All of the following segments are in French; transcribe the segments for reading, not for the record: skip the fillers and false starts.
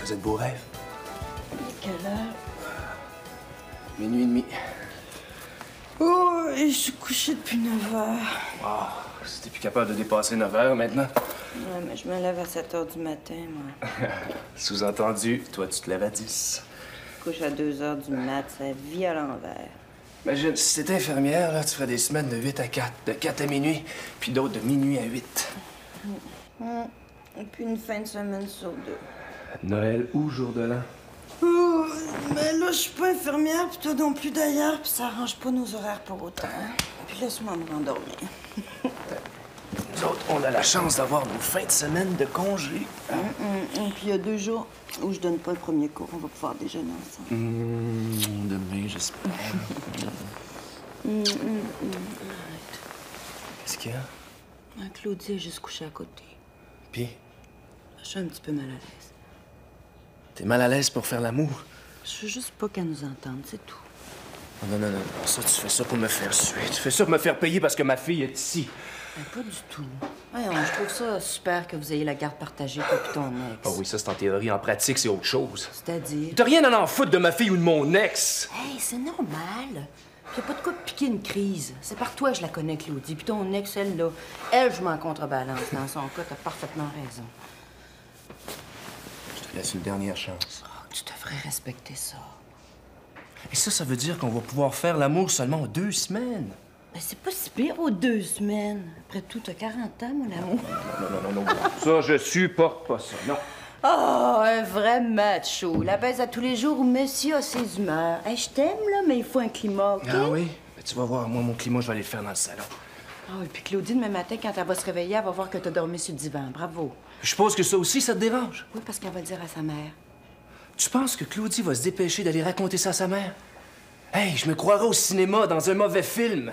faisais de beaux rêves. Quelle heure? Minuit et demi. Oh, et je suis couchée depuis 9 heures. Wow, si t'es plus capable de dépasser 9 heures maintenant. Ouais, mais je me lève à 7 heures du matin, moi. Sous-entendu, toi, tu te lèves à 10. Je couche à 2 heures du mat, ça vit à l'envers. Imagine, si t'étais infirmière, là, tu ferais des semaines de 8 à 4, de 4 à minuit, puis d'autres de minuit à 8. Et puis une fin de semaine sur 2. Noël ou jour de l'an? Oh, mais là, je suis pas infirmière, puis toi non plus d'ailleurs, puis ça arrange pas nos horaires pour autant. Puis laisse-moi me rendormir. Nous autres, on a la chance d'avoir nos fins de semaine de congé. Et puis il y a 2 jours où je donne pas le premier cours, on va pouvoir déjeuner ensemble. Demain, j'espère. Qu'est-ce qu'il y a? Claudie est juste couchée à côté. Puis, Je suis un petit peu mal à l'aise. t'es mal à l'aise pour faire l'amour? Je veux juste pas qu'elle nous entende, c'est tout. Non, non, non, non. Ça, tu fais ça pour me faire suer. Tu fais ça pour me faire payer parce que ma fille est ici. Mais pas du tout. Voyons, je trouve ça super que vous ayez la garde partagée, toi et ton ex. Ah oui, ça, c'est en théorie. En pratique, c'est autre chose. C'est-à-dire? T'as rien à en foutre de ma fille ou de mon ex. Hey, c'est normal. Puis y a pas de quoi de piquer une crise. C'est par toi que je la connais, Claudie. Puis ton ex, elle, là, elle, je m'en contrebalance. Dans son cas, t'as parfaitement raison. Je te laisse une dernière chance. Oh, tu devrais respecter ça. Et ça veut dire qu'on va pouvoir faire l'amour seulement en 2 semaines. Ben, c'est pas si pire aux 2 semaines. Après tout, t'as 40 ans, mon amour. Non, non, non, non. Ça, je supporte pas ça, non. Oh, un vrai macho. La baise à tous les jours où monsieur a ses humeurs. Hey, je t'aime, là, mais il faut un climat, OK? Ah oui? Ben, tu vas voir, moi, mon climat, je vais aller le faire dans le salon. Ah, et puis Claudie, demain matin, quand elle va se réveiller, elle va voir que t'as dormi sur le divan. Bravo. Je suppose que ça aussi, ça te dérange. Oui, parce qu'elle va le dire à sa mère. Tu penses que Claudie va se dépêcher d'aller raconter ça à sa mère? Hey, je me croirais au cinéma dans un mauvais film.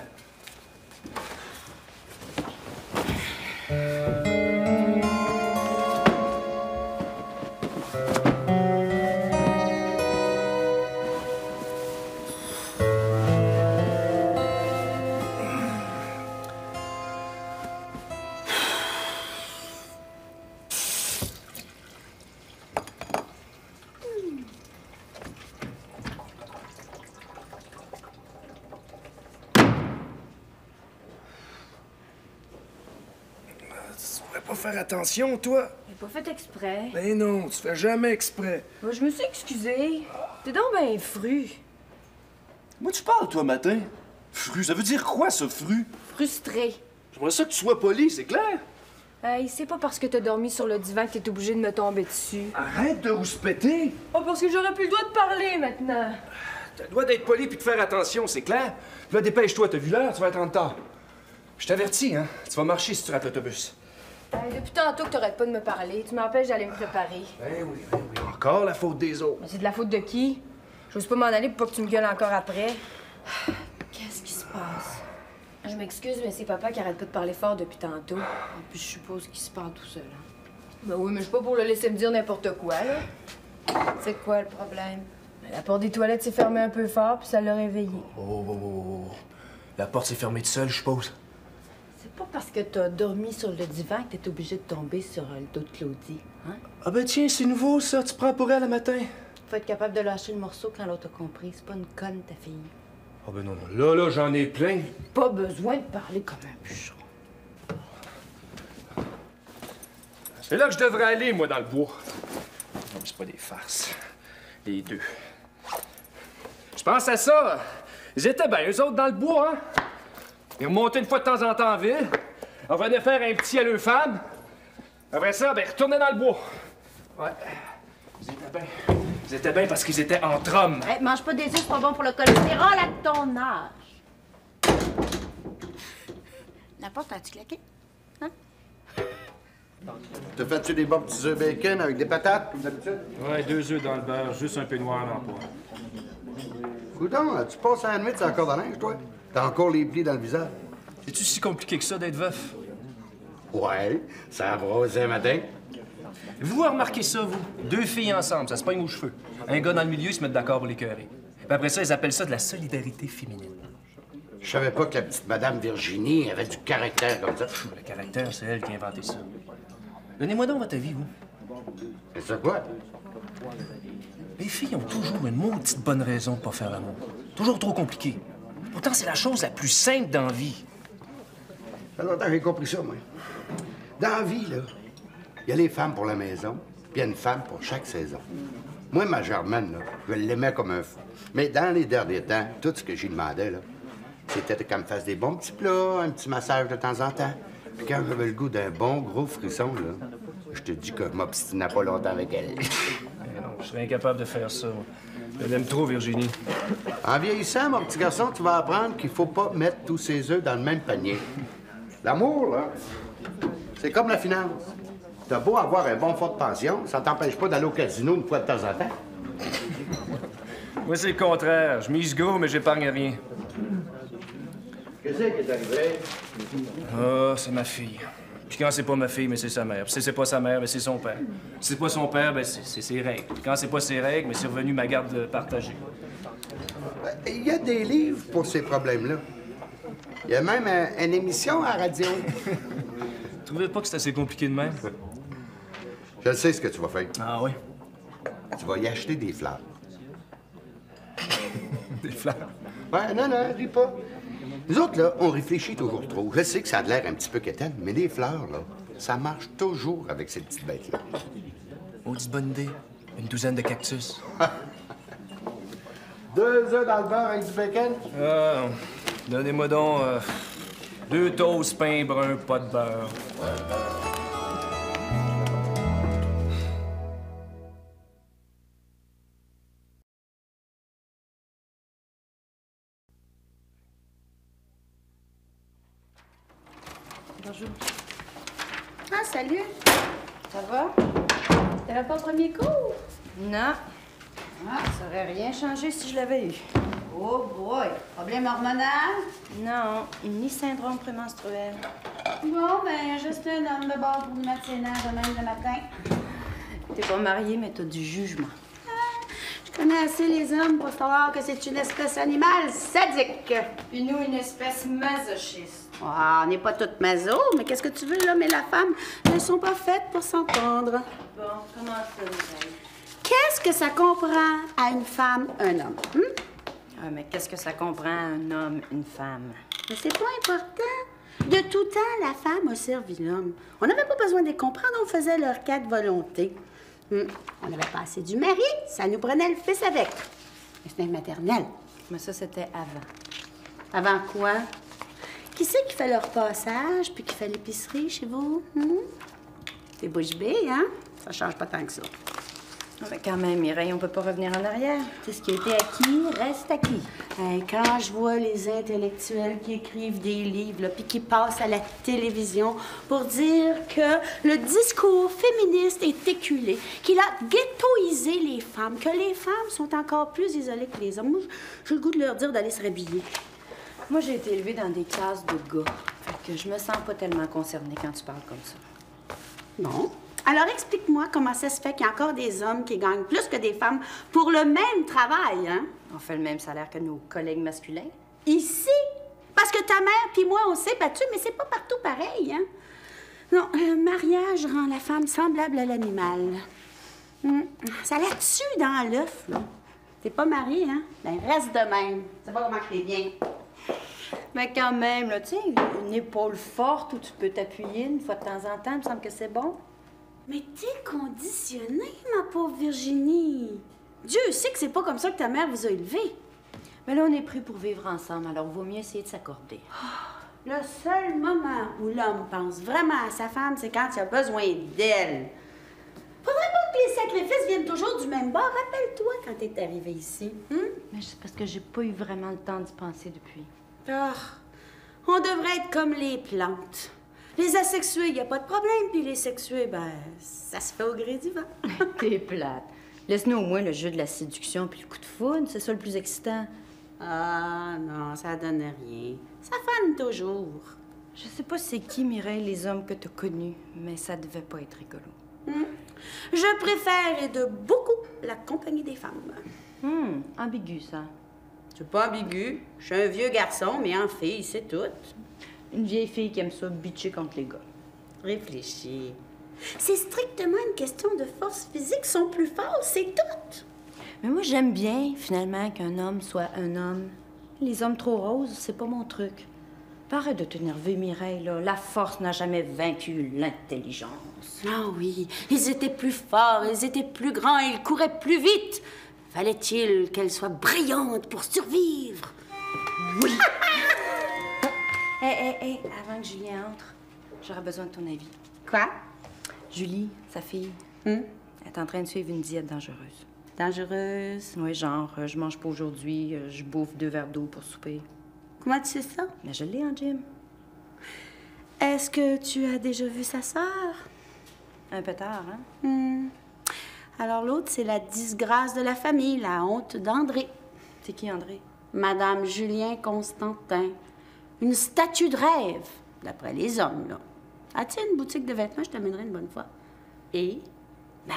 Tu pourrais pas faire attention, toi? J'ai pas fait exprès. Ben non, tu fais jamais exprès. Moi, je me suis excusée. T'es donc ben fru. Moi, tu parles, toi, matin. Fru, ça veut dire quoi, ça, fru? Frustré. J'aimerais ça que tu sois poli, c'est clair? Hey, c'est pas parce que t'as dormi sur le divan que t'es obligé de me tomber dessus. Arrête de rouspéter! Oh, parce que j'aurais plus le droit de parler maintenant. T'as le droit d'être poli puis de faire attention, c'est clair? Là, dépêche-toi, t'as vu l'heure, tu vas être en retard. Je t'avertis, hein? Tu vas marcher si tu rates l'autobus. Hey, depuis tantôt que t'arrêtes pas de me parler, tu m'empêches d'aller me préparer. Ben oui, ben oui. Encore la faute des autres. Mais c'est de la faute de qui? J'ose pas m'en aller pour pas que tu me gueules encore après. Qu'est-ce qui se passe? Je m'excuse, mais c'est papa qui arrête pas de parler fort depuis tantôt. En plus, je suppose qu'il se parle tout seul. Hein? Ben oui, mais je suis pas pour le laisser me dire n'importe quoi, là. C'est quoi le problème? La porte des toilettes s'est fermée un peu fort, puis ça l'a réveillé. Oh. La porte s'est fermée toute seule, je suppose. C'est pas parce que t'as dormi sur le divan que t'es obligé de tomber sur le dos de Claudie, hein? Ah ben tiens, c'est nouveau, ça. Tu prends pour elle le matin. Faut être capable de lâcher le morceau quand l'autre a compris. C'est pas une conne, ta fille. Ah ben non, non. Là, j'en ai plein. Pas besoin de parler comme un bûcheron. C'est là que je devrais aller, moi, dans le bois. Non, c'est pas des farces. Les deux. Je pense à ça. Ils étaient bien, eux autres, dans le bois, hein? Ils remontaient une fois de temps en temps en ville. On venait faire un petit à leur femme. Après ça, ben, ils retournaient dans le bois. Ouais. Ils étaient bien parce qu'ils étaient entre hommes. Hey, mange pas des œufs, c'est pas bon pour le cholestérol à ton âge. La porte a-tu claqué? Hein? T'as fait-tu des bons petits œufs bacon avec des patates, comme d'habitude? Ouais, 2 œufs dans le beurre, juste un peu noir dans le poêle. Coudon, tu passes à la nuit, c'est encore dans la linge, toi? T'as encore les plis dans le visage? C'est-tu si compliqué que ça d'être veuf? Ouais, ça a brosé matin. Vous remarquez ça, vous? 2 filles ensemble, ça se pogne aux cheveux. Un gars dans le milieu, ils se mettent d'accord pour l'écœurer. Puis après ça, ils appellent ça de la solidarité féminine. Je savais pas que la petite Madame Virginie avait du caractère comme ça. Le caractère, c'est elle qui a inventé ça. Donnez-moi donc votre avis, vous. C'est ça quoi? Les filles ont toujours une maudite bonne raison de pas faire l'amour. Toujours trop compliqué. Pourtant, c'est la chose la plus simple dans la vie. Ça fait longtemps que j'ai compris ça, moi. Dans la vie, là, il y a les femmes pour la maison, puis il y a une femme pour chaque saison. Moi, ma Germaine, là, je l'aimais comme un fou. Mais dans les derniers temps, tout ce que j'y demandais, là, c'était qu'elle me fasse des bons petits plats, un petit massage de temps en temps. Puis quand j'avais le goût d'un bon gros frisson, là, je te dis que je m'obstinais pas longtemps avec elle. Mais non, je serais incapable de faire ça. Moi. Je l'aime trop, Virginie. En vieillissant, mon petit garçon, tu vas apprendre qu'il faut pas mettre tous ses œufs dans le même panier. L'amour, là, c'est comme la finance. T'as beau avoir un bon fonds de pension, ça t'empêche pas d'aller au casino une fois de temps en temps. Moi, c'est le contraire. Je mise gros, mais j'épargne rien. Qu'est-ce qui est arrivé? Ah, c'est ma fille. Puis quand c'est pas ma fille, mais c'est sa mère. Puis si c'est pas sa mère, mais c'est son père. Si c'est pas son père, ben c'est ses règles. Puis quand c'est pas ses règles, mais c'est revenu ma garde partagée. Il y a des livres pour ces problèmes-là. Il y a même une émission à la radio. Tu trouvais pas que c'est assez compliqué de même? Je sais ce que tu vas faire. Ah oui? Tu vas y acheter des fleurs. Des fleurs? Ouais, non, ris pas. Nous autres, là, on réfléchit toujours trop. Je sais que ça a l'air un petit peu quétaine, mais des fleurs, là, ça marche toujours avec ces petites bêtes-là. Maudite bonne idée. Une douzaine de cactus. 2 œufs dans le beurre avec du bacon? Ah, donnez-moi donc 2 toasts pain brun, pas de beurre. Bonjour. Ah, salut. Ça va? T'avais pas le premier cours? Non. Ah, ça aurait rien changé si je l'avais eu. Oh boy. Problème hormonal? Non, ni syndrome prémenstruel. Bon, ben, juste un homme de bord pour me mettre ses nerfs de même le matin. T'es pas mariée, mais t'as du jugement. Je connais assez les hommes pour savoir que c'est une espèce animale sadique. Puis nous, une espèce masochiste. Ah, on n'est pas toutes maso, mais qu'est-ce que tu veux, l'homme et la femme ne sont pas faites pour s'entendre. Bon, comment ça, Mireille? Qu'est-ce que ça comprend à une femme, un homme? Ah, mais qu'est-ce que ça comprend un homme, une femme? Mais c'est pas important. De tout temps, la femme a servi l'homme. On n'avait pas besoin de les comprendre, on faisait leur cas de volonté. On n'avait pas assez du mari, ça nous prenait le fils avec. C'était maternel. Mais ça, c'était avant. Avant quoi? Qui c'est qui fait leur passage puis qui fait l'épicerie chez vous? C'est bouche bée, hein? Ça change pas tant que ça. Mais quand même, Mireille, on peut pas revenir en arrière. C'est ce qui a été acquis, reste acquis. Hey, quand je vois les intellectuels qui écrivent des livres, là, puis qui passent à la télévision pour dire que le discours féministe est éculé, qu'il a ghettoisé les femmes, que les femmes sont encore plus isolées que les hommes, moi, j'ai le goût de leur dire d'aller se rhabiller. Moi, j'ai été élevée dans des classes de gars. Fait que je me sens pas tellement concernée quand tu parles comme ça. Non. Alors, explique-moi comment ça se fait qu'il y a encore des hommes qui gagnent plus que des femmes pour le même travail, hein? On fait le même salaire que nos collègues masculins. Ici? Parce que ta mère puis moi, on s'est battus, mais c'est pas partout pareil, hein? Non, le mariage rend la femme semblable à l'animal. Ça la tue dans l'œuf, là. T'es pas marié, hein? Ben, reste de même. C'est pas comment que t'es bien. Mais quand même, là, tu sais, une épaule forte où tu peux t'appuyer une fois de temps en temps, il me semble que c'est bon. Mais t'es conditionnée, ma pauvre Virginie. Dieu sait que c'est pas comme ça que ta mère vous a élevée. Mais là, on est pris pour vivre ensemble, alors vaut mieux essayer de s'accorder. Le seul moment où l'homme pense vraiment à sa femme, c'est quand il a besoin d'elle. Faudrait pas que les sacrifices viennent toujours du même bord. Rappelle-toi quand t'es arrivée ici. Mais c'est parce que j'ai pas eu vraiment le temps d'y penser depuis. Ah, on devrait être comme les plantes. Les asexués, il n'y a pas de problème, puis les sexués, ben, ça se fait au gré du vent. T'es plate. Laisse-nous au moins le jeu de la séduction puis le coup de foudre, c'est ça le plus excitant. Ah non, ça donne rien. Ça fane toujours. Je sais pas c'est qui, Mireille, les hommes que t'as connus, mais ça devait pas être rigolo. Je préfère et de beaucoup la compagnie des femmes. Ambigu, ça. C'est pas ambigu. Je suis un vieux garçon, mais en fille, c'est tout. Une vieille fille qui aime ça bitcher contre les gars. Réfléchis. C'est strictement une question de force physique. Sont plus forts, c'est tout. Mais moi, j'aime bien, finalement, qu'un homme soit un homme. Les hommes trop roses, c'est pas mon truc. Arrête de t'énerver, Mireille, là. La force n'a jamais vaincu l'intelligence. Ah oui, ils étaient plus forts, ils étaient plus grands, ils couraient plus vite. Fallait-il qu'elle soit brillante pour survivre? Oui. Hé, avant que Julien entre, j'aurais besoin de ton avis. Quoi? Julie, sa fille, elle est en train de suivre une diète dangereuse. Dangereuse? Oui, genre, je mange pas aujourd'hui, je bouffe 2 verres d'eau pour souper. Comment tu sais ça? Mais je l'ai en gym. Est-ce que tu as déjà vu sa sœur? Un peu tard, hein? Alors l'autre, c'est la disgrâce de la famille, la honte d'André. C'est qui, André? Madame Julien Constantin. Une statue de rêve, d'après les hommes, là. As-tu une boutique de vêtements? Je t'amènerai une bonne fois. Et? Ben,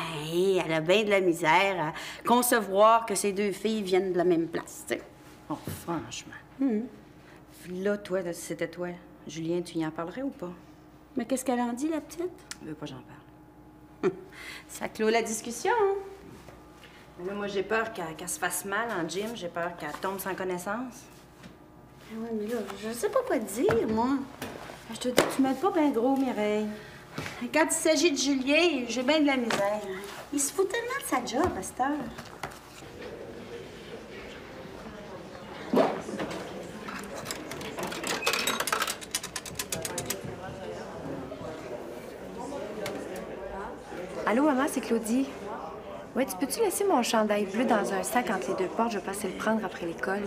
elle a bien de la misère à concevoir que ces 2 filles viennent de la même place, tu sais. Oh, franchement. Là, toi, là, si c'était toi, Julien, tu y en parlerais ou pas? Mais qu'est-ce qu'elle en dit, la petite? Je veux pas que j'en parle. Ça clôt la discussion, hein? Mais là, moi, j'ai peur qu'elle se fasse mal en gym. J'ai peur qu'elle tombe sans connaissance. Oui, mais là, je sais pas quoi te dire, moi. Je te dis, tu m'aides pas bien gros, Mireille. Quand il s'agit de Julien, j'ai bien de la misère. Il se fout tellement de sa job à cette heure. Allô, maman, c'est Claudie. Ouais, tu peux-tu laisser mon chandail bleu dans un sac entre les 2 portes? Je vais passer le prendre après l'école.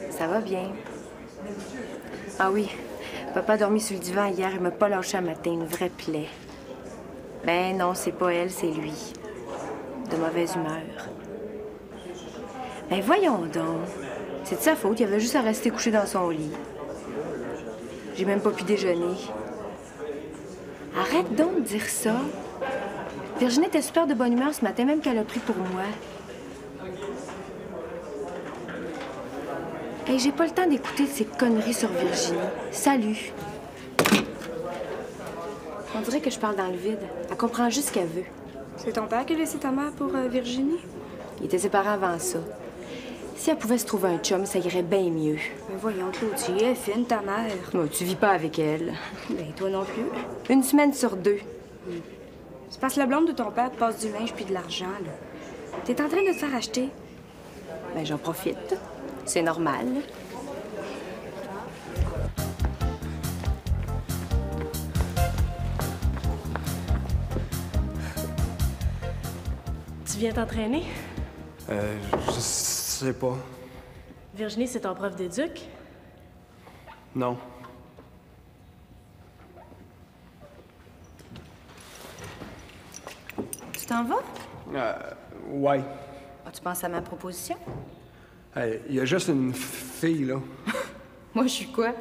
Ça va bien. Ah oui, papa a dormi sur le divan hier. Il m'a pas lâché un matin, une vraie plaie. Ben non, c'est pas elle, c'est lui. De mauvaise humeur. Ben voyons donc. C'est de sa faute, il avait juste à rester couché dans son lit. J'ai même pas pu déjeuner. Arrête donc de dire ça. Virginie était super de bonne humeur ce matin, même qu'elle a pris pour moi. Hey, j'ai pas le temps d'écouter ces conneries sur Virginie. Salut. On dirait que je parle dans le vide. Elle comprend juste ce qu'elle veut. C'est ton père qui a laissé ta mère pour Virginie? Ils étaient séparés avant ça. Si elle pouvait se trouver un chum, ça irait bien mieux. Mais voyons, Claudie, elle est fine, ta mère. Oh, tu vis pas avec elle. Ben, toi non plus. Une semaine sur 2. C'est parce que la blonde de ton père te passe du linge puis de l'argent, là. T'es en train de te faire acheter. Ben, j'en profite. C'est normal. Tu viens t'entraîner? Je sais pas. Virginie, c'est ton prof d'éduc? Non. Tu t'en vas? Ouais. Ah, tu penses à ma proposition? Il y a juste une fille, là. Moi, je suis quoi?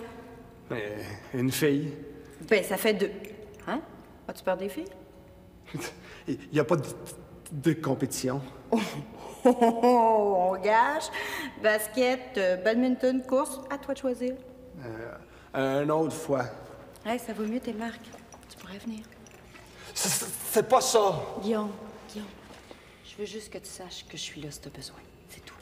Une fille. Ben, ça fait 2. Hein? As-tu peur des filles? Il n'y a pas de compétition. On gage. Basket, badminton, course, à toi de choisir. Une autre fois. Hey, ça vaut mieux tes marques. Tu pourrais venir. C'est pas ça. Guillaume, je veux juste que tu saches que je suis là si t'as besoin. C'est tout.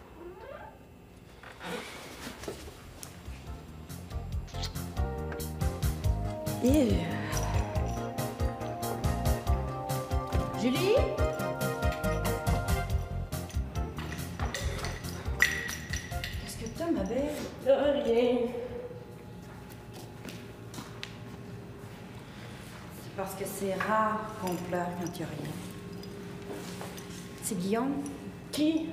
Julie? Qu'est-ce que t'as, ma belle? Rien. C'est parce que c'est rare qu'on pleure quand il n'y a rien. C'est Guillaume, Qui?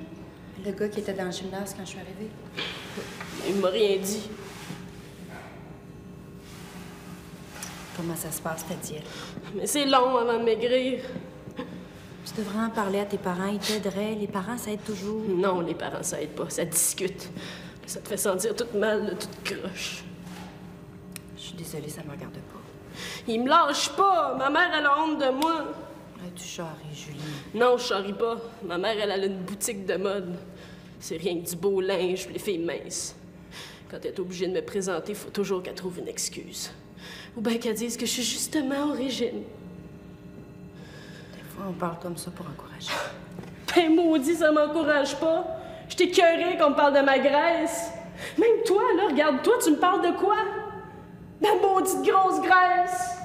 le gars qui était dans le gymnase quand je suis arrivée. Il m'a rien dit. Comment ça se passe, ta diète? Mais c'est long avant de maigrir. Tu devrais en parler à tes parents, ils t'aideraient. Les parents, ça aide toujours. Non, les parents, ça aide pas. Ça discute. Ça te fait sentir toute mal, toute croche. Je suis désolée, ça me regarde pas. Il me lâche pas. Ma mère, elle a honte de moi. Hey, tu charries, Julie. Non, je charrie pas. Ma mère, elle a une boutique de mode. C'est rien que du beau linge pour les filles minces. Quand elle est obligée de me présenter, il faut toujours qu'elle trouve une excuse. Ou bien qu'elle dise que je suis justement origine. Des fois, on parle comme ça pour encourager. Ben maudit, ça m'encourage pas. Je t'écœurais qu'on me parle de ma graisse. Même toi, là, regarde-toi, tu me parles de quoi? La maudite grosse graisse!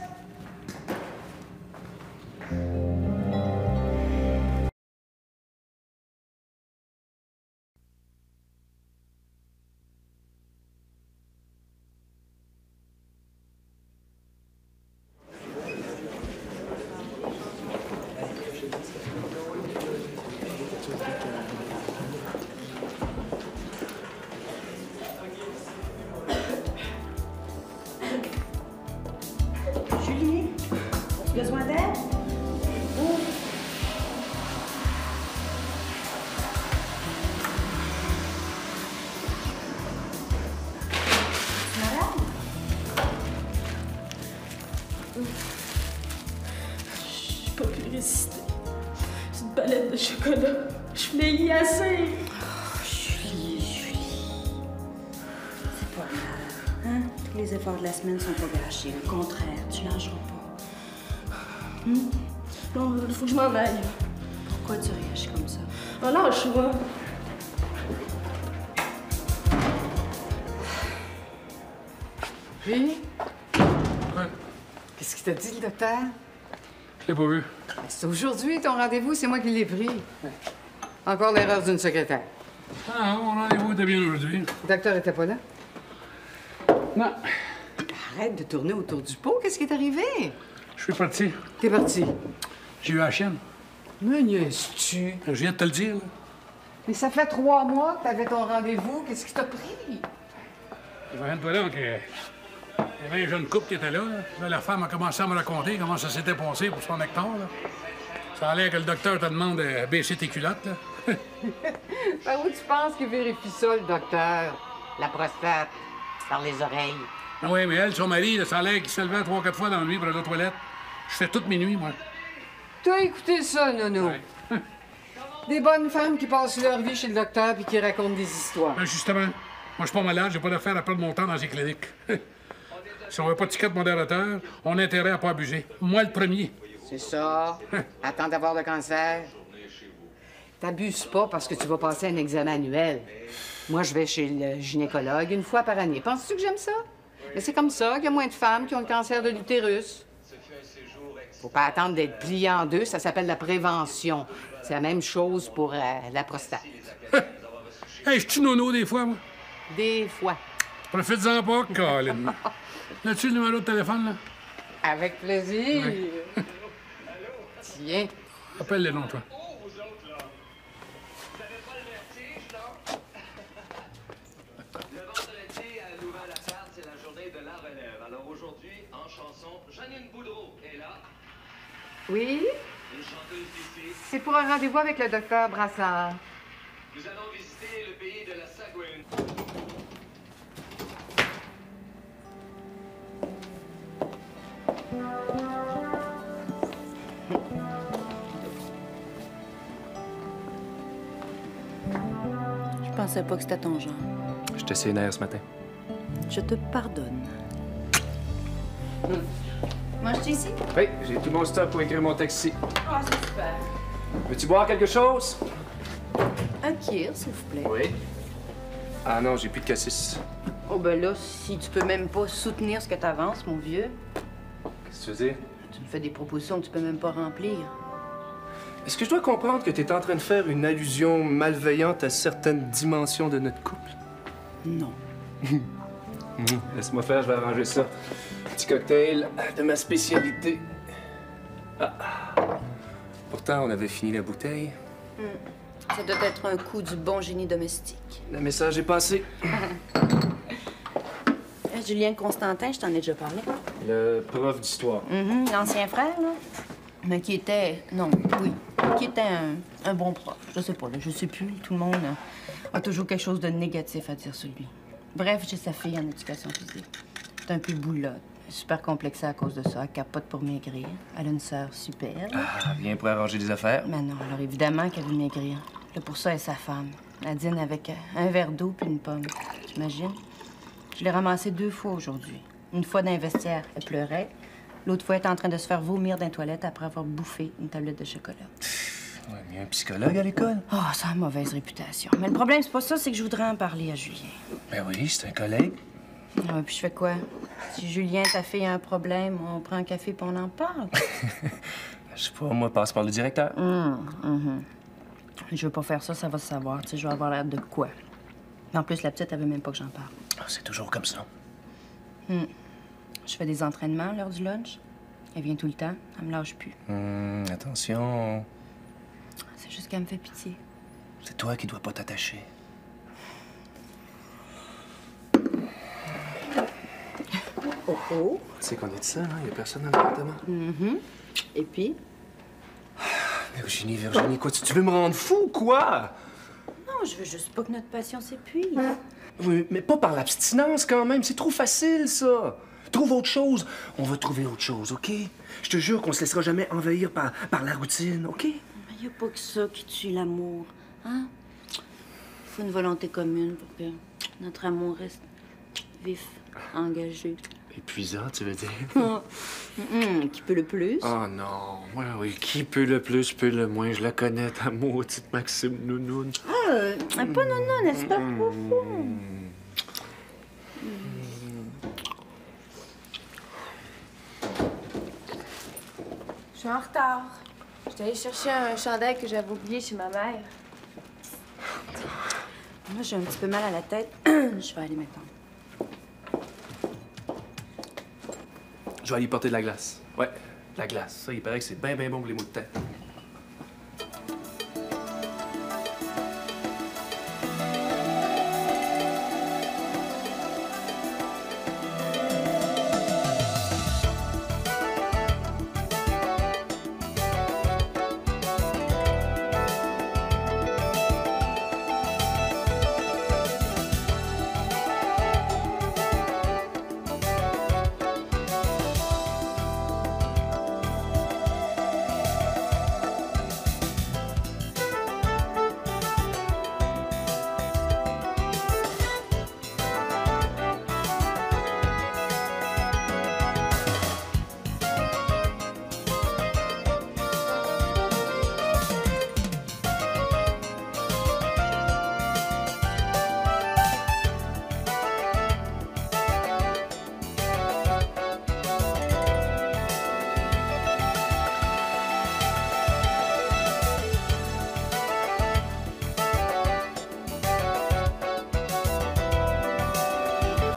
Julie, as-tu besoin d'aide? Oh. Tu es malade? J'ai pas pu résister. Cette palette de chocolat, je voulais y assez. Julie. C'est pas grave. Hein? Tous les efforts de la semaine sont pas gâchés. Au contraire, tu lâcheras pas. Non, il faut que je m'en aille. Pourquoi tu réagis comme ça? Oh, lâche-moi. Puis? Ouais, Qu'est-ce qu'il t'a dit, le docteur? je l'ai pas vu. C'est aujourd'hui, ton rendez-vous, c'est moi qui l'ai pris. Encore l'erreur d'une secrétaire. Ah, mon rendez-vous était bien aujourd'hui. Le docteur était pas là? Non, Arrête de tourner autour du pot. Qu'est-ce qui est arrivé? je suis parti. T'es parti. J'ai eu la chienne. Me niaises-tu? Je viens de te le dire, là. Mais ça fait 3 mois que t'avais ton rendez-vous. Qu'est-ce qui t'a pris? Il va rien de toi là qu'il y avait un jeune couple qui était là, là. Là, la femme a commencé à me raconter comment ça s'était passé pour son hectare, là. Ça a l'air que le docteur te demande de baisser tes culottes, là. Ben où tu penses qu'il vérifie ça, le docteur? La prostate. Par les oreilles. Oui, mais elle, son mari, là, ça a l'air qu'il se levait 3-4 fois dans la nuit pour aller aux toilettes. Je fais toutes mes nuits, moi. T'as écouté ça, Nono? Ouais. Des bonnes femmes qui passent leur vie chez le docteur puis qui racontent des histoires. Ben, justement, moi, je suis pas malade, j'ai pas d'affaire à perdre mon temps dans les cliniques. Si on veut pas de ticket modérateur, on a intérêt à pas abuser. Moi, le premier. C'est ça. Attends d'avoir le cancer. T'abuses pas parce que tu vas passer un examen annuel. Moi, je vais chez le gynécologue 1 fois par année. Penses-tu que j'aime ça? Mais c'est comme ça qu'il y a moins de femmes qui ont le cancer de l'utérus. Faut pas attendre d'être plié en deux, ça s'appelle la prévention. C'est la même chose pour la prostate. Hey, je suis nono des fois, moi. Des fois. Profite-en pas, Colin. As-tu le numéro de téléphone, là? Avec plaisir. Tiens. Appelle le nom, toi. Oui? C'est pour un rendez-vous avec le docteur Brassard. Nous allons visiter le pays de la Sagouine. Je pensais pas que c'était ton genre. Je te sénère ce matin. Je te pardonne. Mange-tu ici? Oui, j'ai tout mon stock pour écrire mon texte ici. Ah, c'est super. Veux-tu boire quelque chose? Un kir, s'il vous plaît. Oui. Ah non, j'ai plus de cassis. Oh, ben là, si tu peux même pas soutenir ce que t'avances, mon vieux, Qu'est-ce que tu veux dire? tu me fais des propositions que tu peux même pas remplir. Est-ce que je dois comprendre que tu es en train de faire une allusion malveillante à certaines dimensions de notre couple? Non. Laisse-moi faire, je vais arranger ça. Petit cocktail de ma spécialité. Ah. Pourtant, on avait fini la bouteille. Ça doit être un coup du bon génie domestique. Le message est passé. Julien Constantin, je t'en ai déjà parlé. Le prof d'histoire. L'ancien frère, là. Mais qui était... Non, oui. Qui était un bon prof. Je sais pas, là, je sais plus. Tout le monde a toujours quelque chose de négatif à dire sur lui. Bref, j'ai sa fille en éducation physique. C'est un peu boulotte. Super complexée à cause de ça. Elle capote pour maigrir. Elle a une sœur superbe. Ah, viens pour arranger des affaires. Mais non, alors évidemment qu'elle veut maigrir. Là, pour ça, elle est sa femme. Elle dîne avec un verre d'eau puis une pomme. T'imagines? Je l'ai ramassée 2 fois aujourd'hui. Une fois dans les vestiaires, elle pleurait. L'autre fois, elle était en train de se faire vomir dans les toilettes après avoir bouffé une tablette de chocolat. Ouais, mais il y a un psychologue à l'école. Oh, ça a une mauvaise réputation. Mais le problème, c'est pas ça, c'est que je voudrais en parler à Julien. Ben oui, c'est un collègue. Ah, puis je fais quoi? Si Julien, ta fille, a un problème, on prend un café puis on en parle. Je sais pas, moi, passe par le directeur. Je veux pas faire ça, ça va se savoir. Tu sais, je vais avoir l'air de quoi? En plus, la petite, elle veut même pas que j'en parle. Ah, c'est toujours comme ça. Je fais des entraînements à l'heure du lunch. Elle vient tout le temps. Elle me lâche plus. Attention. C'est juste qu'elle me fait pitié. C'est toi qui dois pas t'attacher. Oh. Tu sais qu'on est de ça, hein? Il y a personne dans l'appartement. Et puis? Virginie, quoi? Tu veux me rendre fou ou quoi? Non, je veux juste pas que notre passion s'épuise. Oui, mais pas par l'abstinence, quand même. C'est trop facile, ça. Trouve autre chose. On va trouver autre chose, OK? Je te jure qu'on se laissera jamais envahir par la routine, OK? Il n'y a pas que ça qui tue l'amour, hein? Il faut une volonté commune pour que notre amour reste vif, engagé. Épuisant, tu veux dire? Qui peut le plus? Oh non. Oui. Qui peut le plus, peut le moins. Je la connais, ta maudite Maxime Nounoun. Pas nounoun, n'est-ce pas? Je suis en retard. J'étais allée chercher un chandail que j'avais oublié chez ma mère. Moi, j'ai un petit peu mal à la tête. Je vais aller m'étendre. Je vais aller porter de la glace. Ouais, de la glace. Ça, il paraît que c'est bien bon pour les maux de tête.